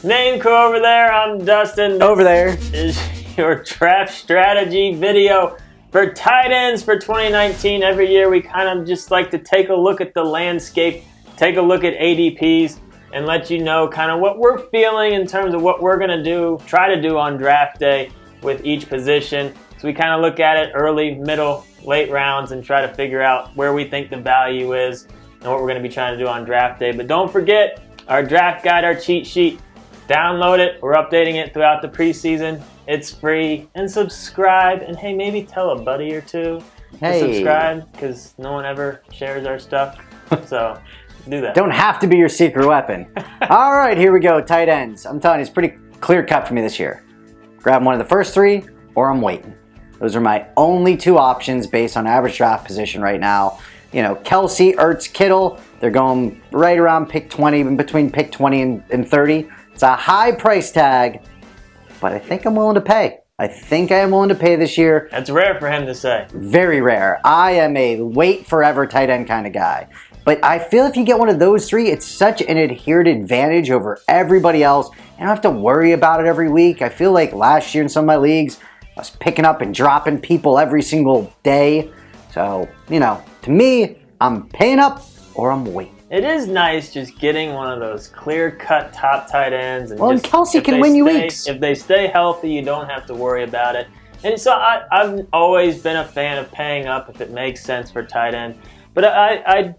Name crew over there, I'm Dustin. Over there is your draft strategy video for tight ends for 2019. Every year we kind of just like to take a look at the landscape, take a look at ADPs, and let you know kind of what we're feeling in terms of what we're going to try to do on draft day with each position. So we kind of look at it early, middle, late rounds and try to figure out where we think the value is and what we're going to be trying to do on draft day. But don't forget our draft guide, our cheat sheet. Download it. We're updating it throughout the preseason. It's free. And subscribe. And hey, maybe tell a buddy or two to subscribe because no one ever shares our stuff. So do that. Don't have to be your secret weapon. All right, here we go. Tight ends. I'm telling you, it's pretty clear cut for me this year. Grab one of the first three or I'm waiting. Those are my only two options based on average draft position right now. You know, Kelsey, Ertz, Kittle, they're going right around pick 20, in between pick 20 and 30. It's a high price tag, but I think I'm willing to pay. I think I am willing to pay this year. That's rare for him to say. Very rare. I am a wait forever tight end kind of guy. But I feel if you get one of those three, it's such an adhered advantage over everybody else. You don't have to worry about it every week. I feel like last year in some of my leagues, I was picking up and dropping people every single day. So, you know, to me, I'm paying up or I'm waiting. It is nice just getting one of those clear-cut top tight ends. And and Kelsey can win you weeks. If they stay healthy, you don't have to worry about it. And so I've always been a fan of paying up if it makes sense for tight end. But I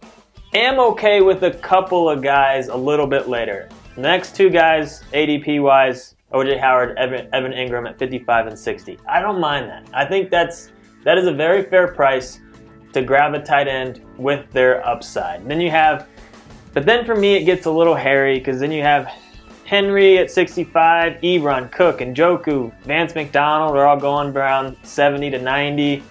am okay with a couple of guys a little bit later. The next two guys, ADP-wise, O.J. Howard, Evan Ingram at 55 and 60. I don't mind that. I think that is a very fair price to grab a tight end with their upside. But then for me it gets a little hairy because then you have Henry at 65, Ebron, Cook, Njoku, Vance McDonald are all going around 70 to 90.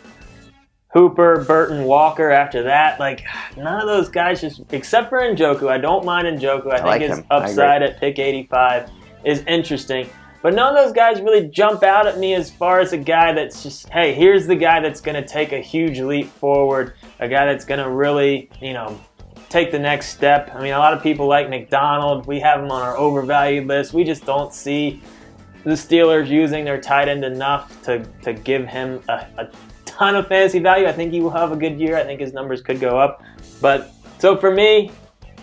Hooper, Burton, Walker after that. Like, none of those guys, just except for Njoku. I don't mind Njoku. I think his upside at pick 85 is interesting. But none of those guys really jump out at me as far as a guy that's just, hey, here's the guy that's going to take a huge leap forward, a guy that's going to really, take the next step. I mean, a lot of people like McDonald. We have him on our overvalued list. We just don't see the Steelers using their tight end enough to give him a ton of fantasy value. I think he will have a good year. I think his numbers could go up. But so for me,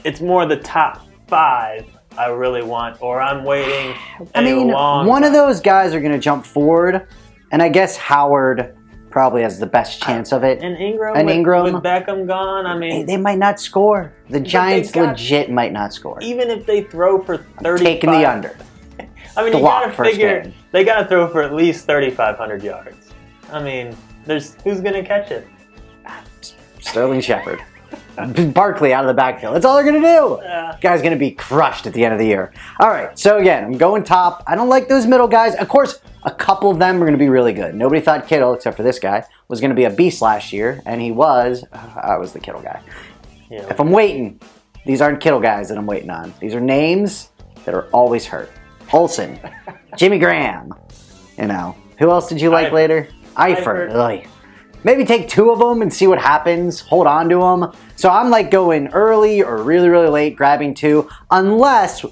it's more the top five I really want, or I'm waiting one of those guys are going to jump forward, and I guess Howard probably has the best chance of it. And Ingram, with Beckham gone, I mean... They might not score. The Giants legit might not score. Even if they throw for 35... Taking the under. I mean, you got to figure they got to throw for at least 3,500 yards. I mean, who's going to catch it? Sterling Shepard. Barkley out of the backfield. That's all they're going to do. Yeah. Guy's going to be crushed at the end of the year. All right, so again, I'm going top. I don't like those middle guys. Of course, a couple of them are going to be really good. Nobody thought Kittle, except for this guy, was going to be a beast last year, and he was. I was the Kittle guy. Yeah. If I'm waiting, these aren't Kittle guys that I'm waiting on. These are names that are always hurt. Olsen, Jimmy Graham. Who else did you like later? Eifert. Maybe take two of them and see what happens. Hold on to them. So I'm like going early or really, really late, grabbing two. Unless,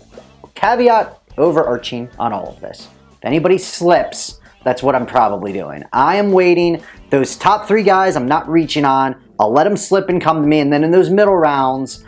caveat overarching on all of this. If anybody slips, that's what I'm probably doing. I am waiting. Those top three guys I'm not reaching on. I'll let them slip and come to me. And then in those middle rounds,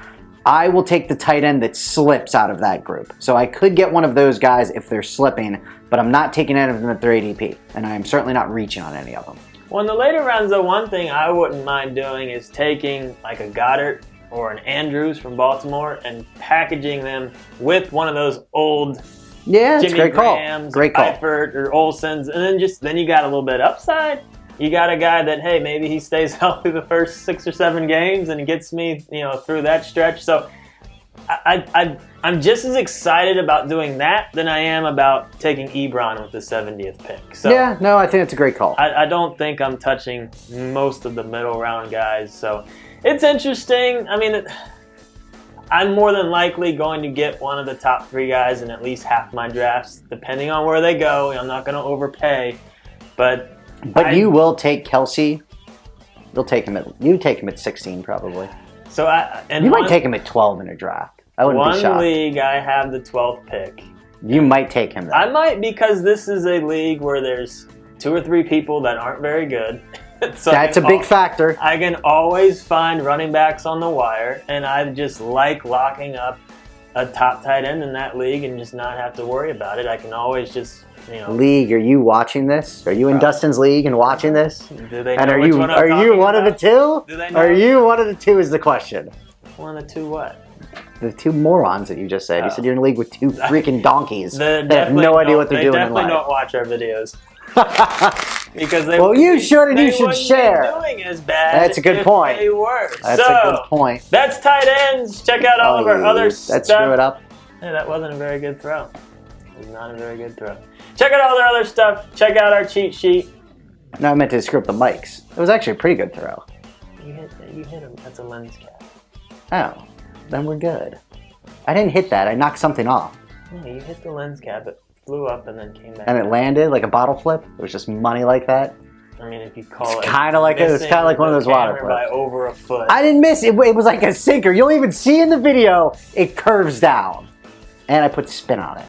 I will take the tight end that slips out of that group. So I could get one of those guys if they're slipping, but I'm not taking any of them at their ADP. And I am certainly not reaching on any of them. Well, in the later rounds, though, one thing I wouldn't mind doing is taking like a Goddard or an Andrews from Baltimore and packaging them with one of those old Jimmy Grahams, Eifert, or Olsens, and then you got a little bit upside. You got a guy that, hey, maybe he stays healthy the first 6 or 7 games and gets me, through that stretch. So I'm just as excited about doing that than I am about taking Ebron with the 70th pick. So yeah, no, I think it's a great call. I don't think I'm touching most of the middle round guys. So it's interesting. I mean, I'm more than likely going to get one of the top 3 guys in at least half my drafts, depending on where they go. I'm not going to overpay, but you will take Kelsey. You take him at 16 probably. So you might take him at 12 in a draft. I wouldn't be shocked. One league, I have the 12th pick. You might take him, though. I might, because this is a league where there's 2 or 3 people that aren't very good. So That's a big factor. I can always find running backs on the wire, and I just like locking up a top tight end in that league and just not have to worry about it. I can always just, League, are you watching this? Are you in Dustin's league and watching this? Do they know And are which you one I'm are you talking one of the about? two? Do they know? Are you one of the two is the question. One of the 2 what? The 2 morons that you just said. You said you're in a league with 2 freaking donkeys. They They have no idea what they're doing in They definitely life. don't watch our videos. Because they, Well, you should, and you should wouldn't be share. doing as bad. That's a good if point. They were. That's So, a good point. That's tight ends. Check out all of our other stuff. Let's screw it up. Hey, that wasn't a very good throw. It was not a very good throw. Check out all their other stuff. Check out our cheat sheet. No, I meant to screw up the mics. It was actually a pretty good throw. You hit him. That's a lens cap. Oh, then we're good. I didn't hit that. I knocked something off. No, you hit the lens cap. It flew up and then came back. And it landed like a bottle flip. It was just money like that. I mean, if you call It's it kinda like it was missing kinda like one of the those water camera by flips. over a foot. I didn't miss it. It was like a sinker. You'll even see in the video, it curves down. And I put spin on it.